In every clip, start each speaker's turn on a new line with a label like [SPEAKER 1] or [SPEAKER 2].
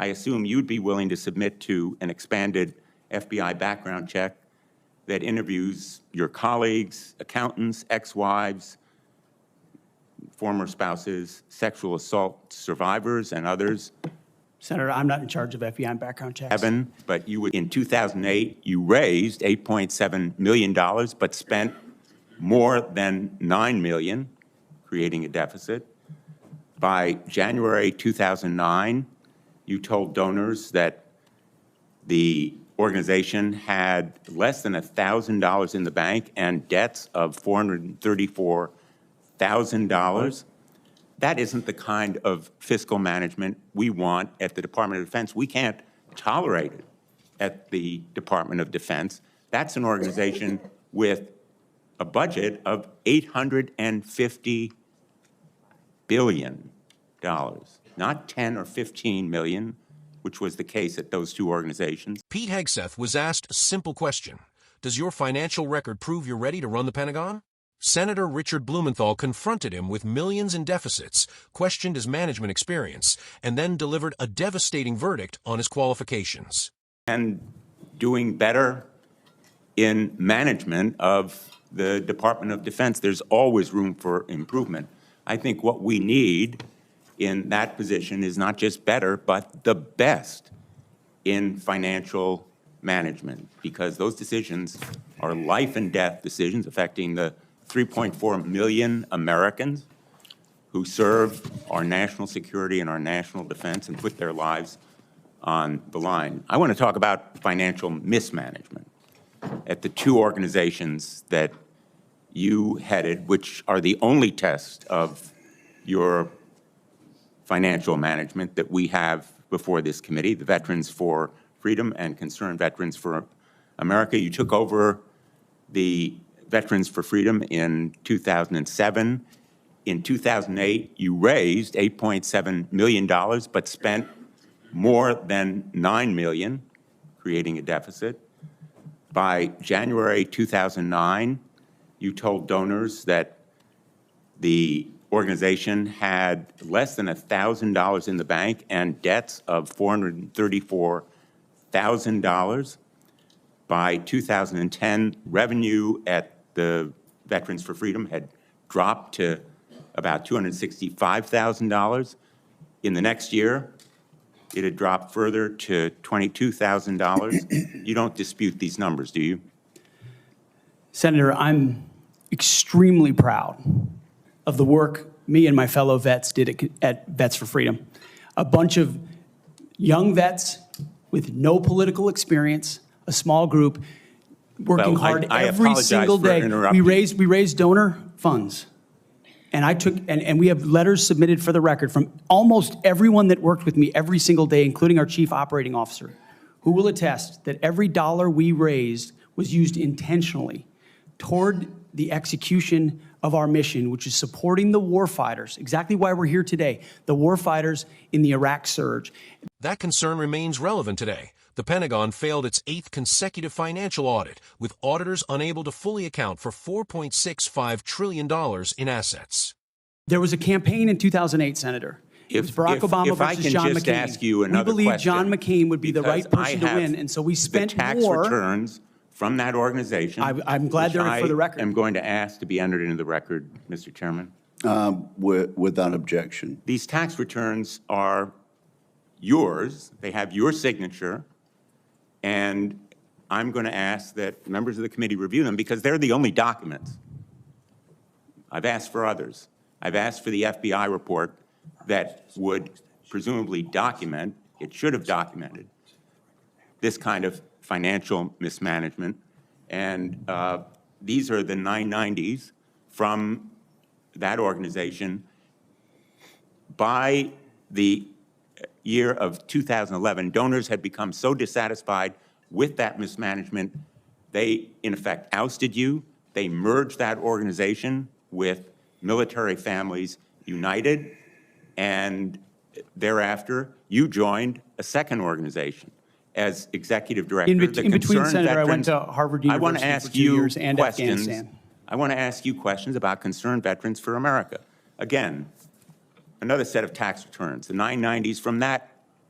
[SPEAKER 1] I assume you'd be willing to submit to an expanded FBI background check that interviews your colleagues, accountants, ex-wives, former spouses, sexual assault survivors, and others.
[SPEAKER 2] Senator, I'm not in charge of FBI background checks.
[SPEAKER 1] Evan, but you would, in 2008, you raised $8.7 million, but spent more than $9 million, creating a deficit. By January 2009, you told donors that the organization had less than $1,000 in the bank and debts of $434,000. That isn't the kind of fiscal management we want at the Department of Defense. We can't tolerate it at the Department of Defense. That's an organization with a budget of $850 billion, not 10 or 15 million, which was the case at those two organizations.
[SPEAKER 3] Pete Hegseth was asked a simple question. Does your financial record prove you're ready to run the Pentagon? Senator Richard Blumenthal confronted him with millions in deficits, questioned his management experience, and then delivered a devastating verdict on his qualifications.
[SPEAKER 1] And doing better in management of the Department of Defense. There's always room for improvement. I think what we need in that position is not just better, but the best in financial management, because those decisions are life and death decisions affecting the 3.4 million Americans who serve our national security and our national defense and put their lives on the line. I want to talk about financial mismanagement at the two organizations that you headed, which are the only test of your financial management that we have before this committee, the Veterans for Freedom and Concerned Veterans for America. You took over the Veterans for Freedom in 2007. In 2008, you raised $8.7 million, but spent more than $9 million, creating a deficit. By January 2009, you told donors that the organization had less than $1,000 in the bank and debts of $434,000. By 2010, revenue at the Veterans for Freedom had dropped to about $265,000. In the next year, it had dropped further to $22,000. You don't dispute these numbers, do you?
[SPEAKER 2] Senator, I'm extremely proud of the work me and my fellow vets did at Vets for Freedom. A bunch of young vets with no political experience, a small group, working hard every single day. We raised donor funds. And we have letters submitted for the record from almost everyone that worked with me every single day, including our chief operating officer, who will attest that every dollar we raised was used intentionally toward the execution of our mission, which is supporting the warfighters, exactly why we're here today, the warfighters in the Iraq surge.
[SPEAKER 3] That concern remains relevant today. The Pentagon failed its 8th consecutive financial audit, with auditors unable to fully account for $4.65 trillion in assets.
[SPEAKER 2] There was a campaign in 2008, Senator. It was Barack Obama versus John McCain.
[SPEAKER 1] Ask you another
[SPEAKER 2] we believed
[SPEAKER 1] question,
[SPEAKER 2] John McCain would be the right person to win, and so we spent
[SPEAKER 1] the tax
[SPEAKER 2] more.
[SPEAKER 1] returns from that organization.
[SPEAKER 2] I'm glad they're for the record.
[SPEAKER 1] I'm going to ask to be entered into the record, Mr. Chairman.
[SPEAKER 4] Without objection.
[SPEAKER 1] These tax returns are yours. They have your signature. And I'm going to ask that members of the committee review them because they're the only documents. I've asked for others. I've asked for the FBI report that would presumably document, it should have documented, this kind of financial mismanagement. And these are the 990s from that organization. By the year of 2011, donors had become so dissatisfied with that mismanagement, they, in effect, ousted you. They merged that organization with Military Families United, and thereafter, you joined a second organization as executive director.
[SPEAKER 2] In between, Senator, I went to Harvard University for 2 years and Afghanistan.
[SPEAKER 1] I want to ask you questions about Concerned Veterans for America. Again, another set of tax returns, the 990s from that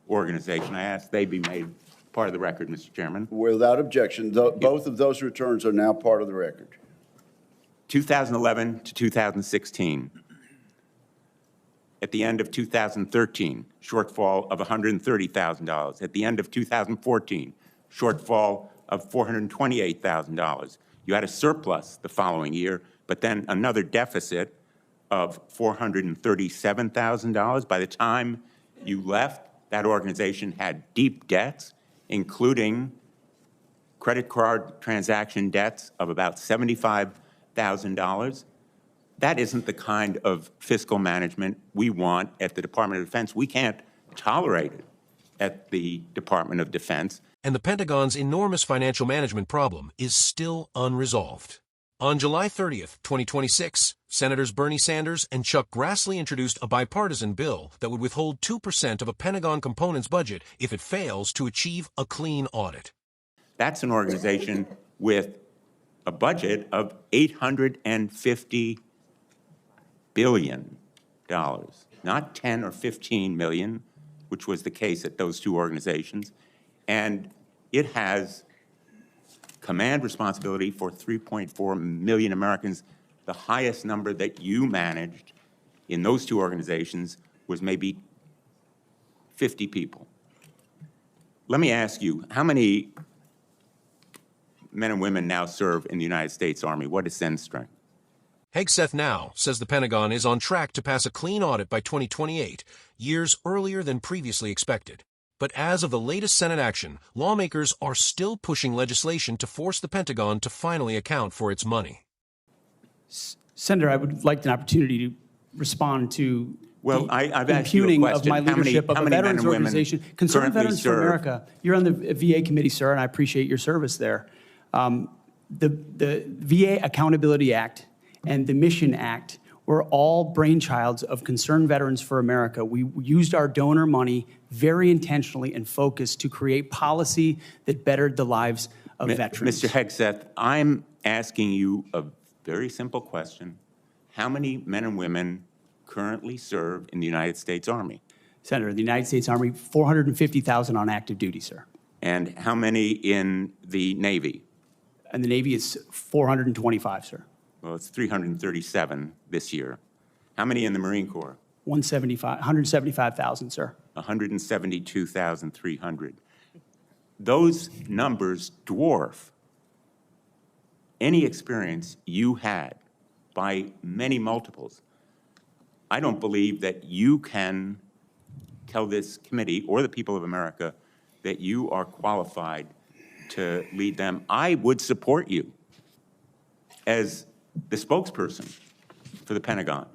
[SPEAKER 1] organization. I ask they be made part of the record, Mr. Chairman.
[SPEAKER 4] Without objection, both of those returns are now part of the record.
[SPEAKER 1] 2011 to 2016. At the end of 2013, shortfall of $130,000. At the end of 2014, shortfall of $428,000. You had a surplus the following year, but then another deficit of $437,000. By the time you left, that organization had deep debts, including credit card transaction debts of about $75,000. That isn't the kind of fiscal management we want at the Department of Defense. We can't tolerate it at the Department of Defense.
[SPEAKER 3] And the Pentagon's enormous financial management problem is still unresolved. On July 30th, 2026, Senators Bernie Sanders and Chuck Grassley introduced a bipartisan bill that would withhold 2% of a Pentagon component's budget if it fails to achieve a clean audit.
[SPEAKER 1] That's an organization with a budget of $850 billion, not 10 or 15 million, which was the case at those two organizations. And it has command responsibility for 3.4 million Americans. The highest number that you managed in those two organizations was maybe 50 people. Let me ask you, how many men and women now serve in the United States Army? What is Sen's strength?
[SPEAKER 3] Hegseth now says the Pentagon is on track to pass a clean audit by 2028, years earlier than previously expected. But as of the latest Senate action, lawmakers are still pushing legislation to force the Pentagon to finally account for its money.
[SPEAKER 2] Senator, I would like an opportunity to respond to
[SPEAKER 1] I've asked you a
[SPEAKER 2] impugning
[SPEAKER 1] question.
[SPEAKER 2] of my leadership of a veterans organization. Concerned Veterans for America, you're on the VA committee, sir, and I appreciate your service there. The VA Accountability Act and the Mission Act were all brainchilds of Concerned Veterans for America. We used our donor money very intentionally and focused to create policy that bettered the lives of veterans.
[SPEAKER 1] Mr. Hegseth, I'm asking you a very simple question. How many men and women currently serve in the United States Army?
[SPEAKER 2] Senator, the United States Army, 450,000 on active duty, sir.
[SPEAKER 1] And how many in the Navy?
[SPEAKER 2] And the Navy is 425, sir.
[SPEAKER 1] Well, it's 337 this year. How many in the Marine Corps?
[SPEAKER 2] 175,000, sir.
[SPEAKER 1] 172,300. Those numbers dwarf any experience you had by many multiples. I don't believe that you can tell this committee or the people of America that you are qualified to lead them. I would support you as the spokesperson for the Pentagon.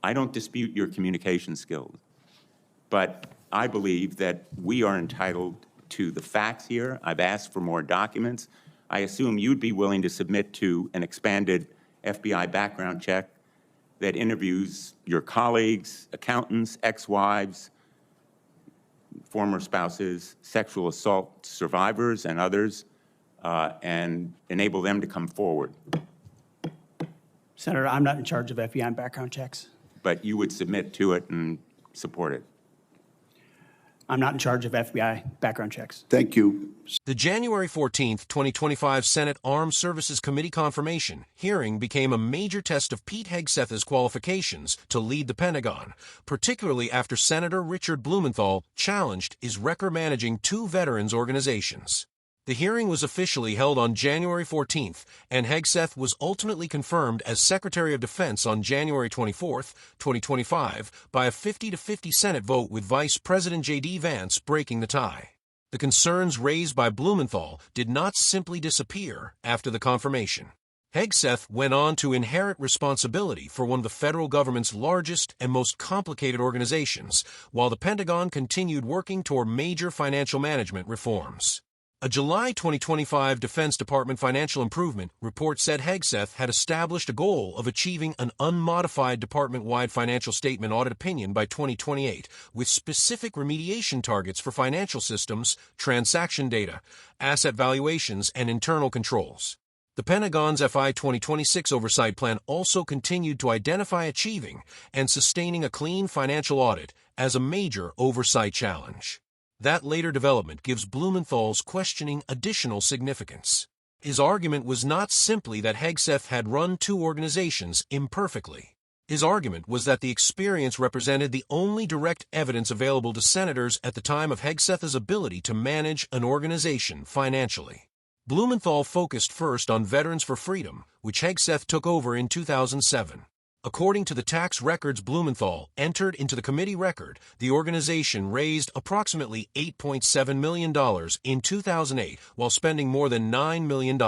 [SPEAKER 1] I don't dispute your communication skills, but I believe that we are entitled to the facts here. I've asked for more documents. I assume you'd be willing to submit to an expanded FBI background check that interviews your colleagues, accountants, ex-wives, former spouses, sexual assault survivors, and others, and enable them to come forward.
[SPEAKER 2] Senator, I'm not in charge of FBI background checks.
[SPEAKER 1] But you would submit to it and support it.
[SPEAKER 2] I'm not in charge of FBI background checks.
[SPEAKER 4] Thank you.
[SPEAKER 3] The January 14th, 2025 Senate Armed Services Committee confirmation hearing became a major test of Pete Hegseth's qualifications to lead the Pentagon, particularly after Senator Richard Blumenthal challenged his record managing two veterans organizations. The hearing was officially held on January 14th, and Hegseth was ultimately confirmed as Secretary of Defense on January 24th, 2025, by a 50-50 Senate vote with Vice President J.D. Vance breaking the tie. The concerns raised by Blumenthal did not simply disappear after the confirmation. Hegseth went on to inherit responsibility for one of the federal government's largest and most complicated organizations, while the Pentagon continued working toward major financial management reforms. A July 2025 Defense Department financial improvement report said Hegseth had established a goal of achieving an unmodified department-wide financial statement audit opinion by 2028, with specific remediation targets for financial systems, transaction data, asset valuations, and internal controls. The Pentagon's FY 2026 oversight plan also continued to identify achieving and sustaining a clean financial audit as a major oversight challenge. That later development gives Blumenthal's questioning additional significance. His argument was not simply that Hegseth had run two organizations imperfectly. His argument was that the experience represented the only direct evidence available to senators at the time of Hegseth's ability to manage an organization financially. Blumenthal focused first on Veterans for Freedom, which Hegseth took over in 2007. According to the tax records Blumenthal entered into the committee record, the organization raised approximately $8.7 million in 2008 while spending more than $9 million.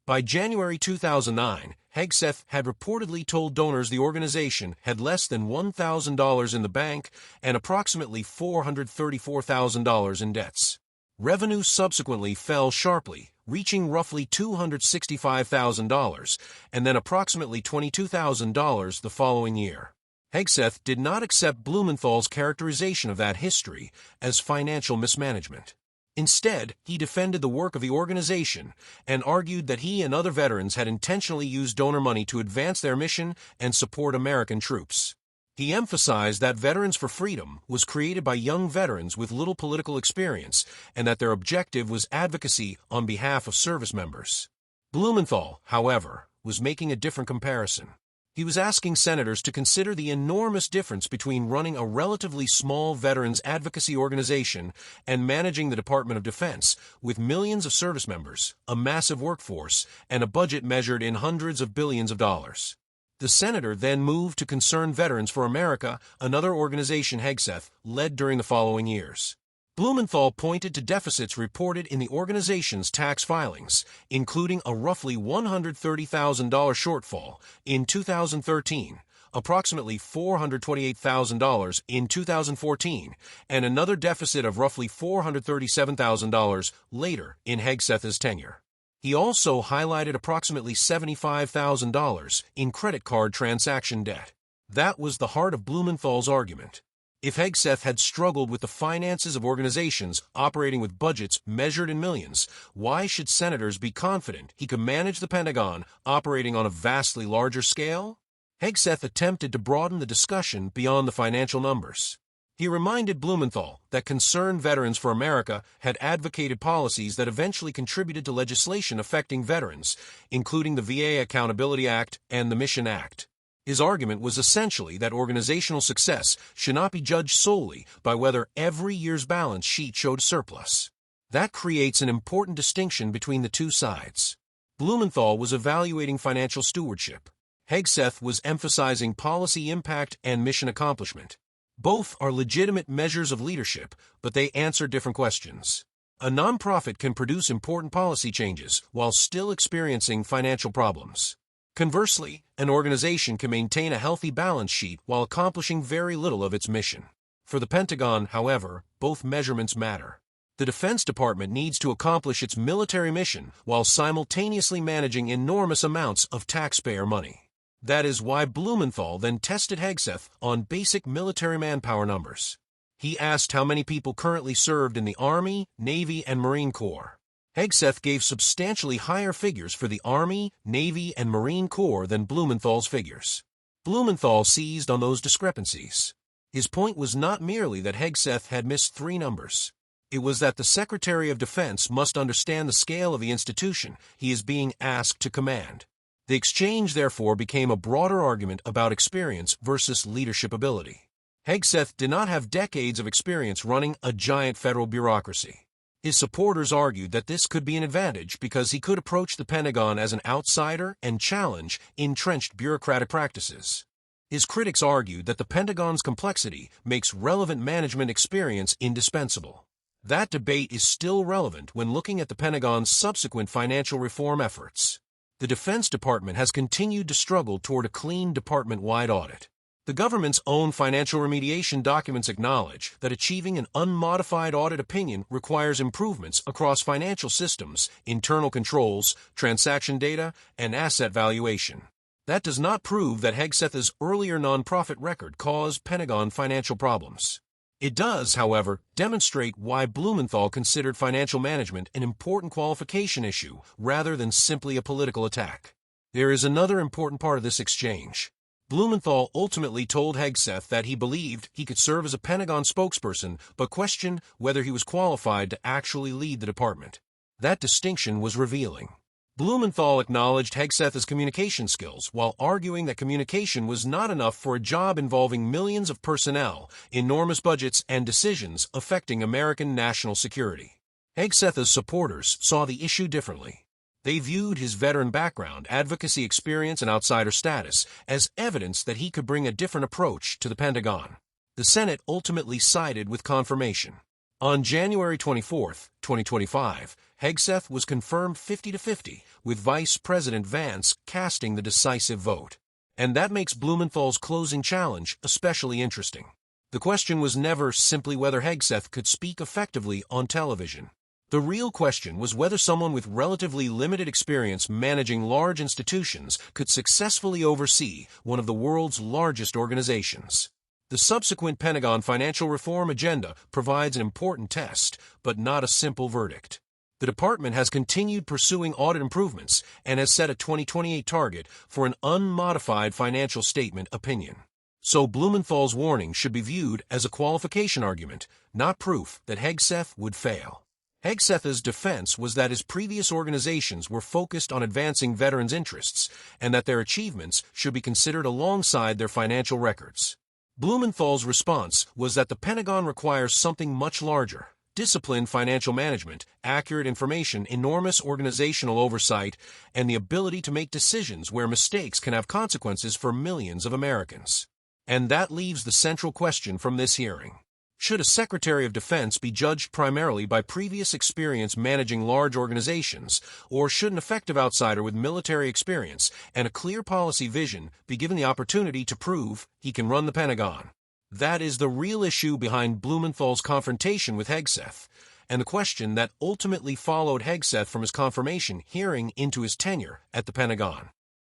[SPEAKER 3] By January 2009, Hegseth had reportedly told donors the organization had less than $1,000 in the bank and approximately $434,000 in debts. Revenue subsequently fell sharply, reaching roughly $265,000 and then approximately $22,000 the following year. Hegseth did not accept Blumenthal's characterization of that history as financial mismanagement. Instead, he defended the work of the organization and argued that he and other veterans had intentionally used donor money to advance their mission and support American troops. He emphasized that Veterans for Freedom was created by young veterans with little political experience and that their objective was advocacy on behalf of service members. Blumenthal, however, was making a different comparison. He was asking senators to consider the enormous difference between running a relatively small veterans advocacy organization and managing the Department of Defense with millions of service members, a massive workforce, and a budget measured in hundreds of billions of dollars. The senator then moved to Concerned Veterans for America, another organization Hegseth led during the following years. Blumenthal pointed to deficits reported in the organization's tax filings, including a roughly $130,000 shortfall in 2013, approximately $428,000 in 2014, and another deficit of roughly $437,000 later in Hegseth's tenure. He also highlighted approximately $75,000 in credit card transaction debt. That was the heart of Blumenthal's argument. If Hegseth had struggled with the finances of organizations operating with budgets measured in millions, why should senators be confident he could manage the Pentagon operating on a vastly larger scale? Hegseth attempted to broaden the discussion beyond the financial numbers. He reminded Blumenthal that Concerned Veterans for America had advocated policies that eventually contributed to legislation affecting veterans, including the VA Accountability Act and the Mission Act. His argument was essentially that organizational success should not be judged solely by whether every year's balance sheet showed surplus. That creates an important distinction between the two sides. Blumenthal was evaluating financial stewardship. Hegseth was emphasizing policy impact and mission accomplishment. Both are legitimate measures of leadership, but they answer different questions. A nonprofit can produce important policy changes while still experiencing financial problems. Conversely, an organization can maintain a healthy balance sheet while accomplishing very little of its mission. For the Pentagon, however, both measurements matter. The Defense Department needs to accomplish its military mission while simultaneously managing enormous amounts of taxpayer money. That is why Blumenthal then tested Hegseth on basic military manpower numbers. He asked how many people currently served in the Army, Navy, and Marine Corps. Hegseth gave substantially higher figures for the Army, Navy, and Marine Corps than Blumenthal's figures. Blumenthal seized on those discrepancies. His point was not merely that Hegseth had missed three numbers. It was that the Secretary of Defense must understand the scale of the institution he is being asked to command. The exchange, therefore, became a broader argument about experience versus leadership ability. Hegseth did not have decades of experience running a giant federal bureaucracy. His supporters argued that this could be an advantage because he could approach the Pentagon as an outsider and challenge entrenched bureaucratic practices. His critics argued that the Pentagon's complexity makes relevant management experience indispensable. That debate is still relevant when looking at the Pentagon's subsequent financial reform efforts. The Defense Department has continued to struggle toward a clean department-wide audit. The government's own financial remediation documents acknowledge that achieving an unmodified audit opinion requires improvements across financial systems, internal controls, transaction data, and asset valuation. That does not prove that Hegseth's earlier nonprofit record caused Pentagon financial problems. It does, however, demonstrate why Blumenthal considered financial management an important qualification issue rather than simply a political attack. There is another important part of this exchange. Blumenthal ultimately told Hegseth that he believed he could serve as a Pentagon spokesperson, but questioned whether he was qualified to actually lead the department. That distinction was revealing. Blumenthal acknowledged Hegseth's communication skills while arguing that communication was not enough for a job involving millions of personnel, enormous budgets, and decisions affecting American national security. Hegseth's supporters saw the issue differently. They viewed his veteran background, advocacy experience, and outsider status as evidence that he could bring a different approach to the Pentagon. The Senate ultimately sided with confirmation. On January 24, 2025, Hegseth was confirmed 50-50, with Vice President Vance casting the decisive vote. And that makes Blumenthal's closing challenge especially interesting. The question was never simply whether Hegseth could speak effectively on television. The real question was whether someone with relatively limited experience managing large institutions could successfully oversee one of the world's largest organizations. The subsequent Pentagon financial reform agenda provides an important test, but not a simple verdict. The department has continued pursuing audit improvements and has set a 2028 target for an unmodified financial statement opinion. So Blumenthal's warning should be viewed as a qualification argument, not proof that Hegseth would fail. Hegseth's defense was that his previous organizations were focused on advancing veterans' interests and that their achievements should be considered alongside their financial records. Blumenthal's response was that the Pentagon requires something much larger: disciplined financial management, accurate information, enormous organizational oversight, and the ability to make decisions where mistakes can have consequences for millions of Americans. And that leaves the central question from this hearing. Should a Secretary of Defense be judged primarily by previous experience managing large organizations, or should an effective outsider with military experience and a clear policy vision be given the opportunity to prove he can run the Pentagon? That is the real issue behind Blumenthal's confrontation with Hegseth, and the question that ultimately followed Hegseth from his confirmation hearing into his tenure at the Pentagon.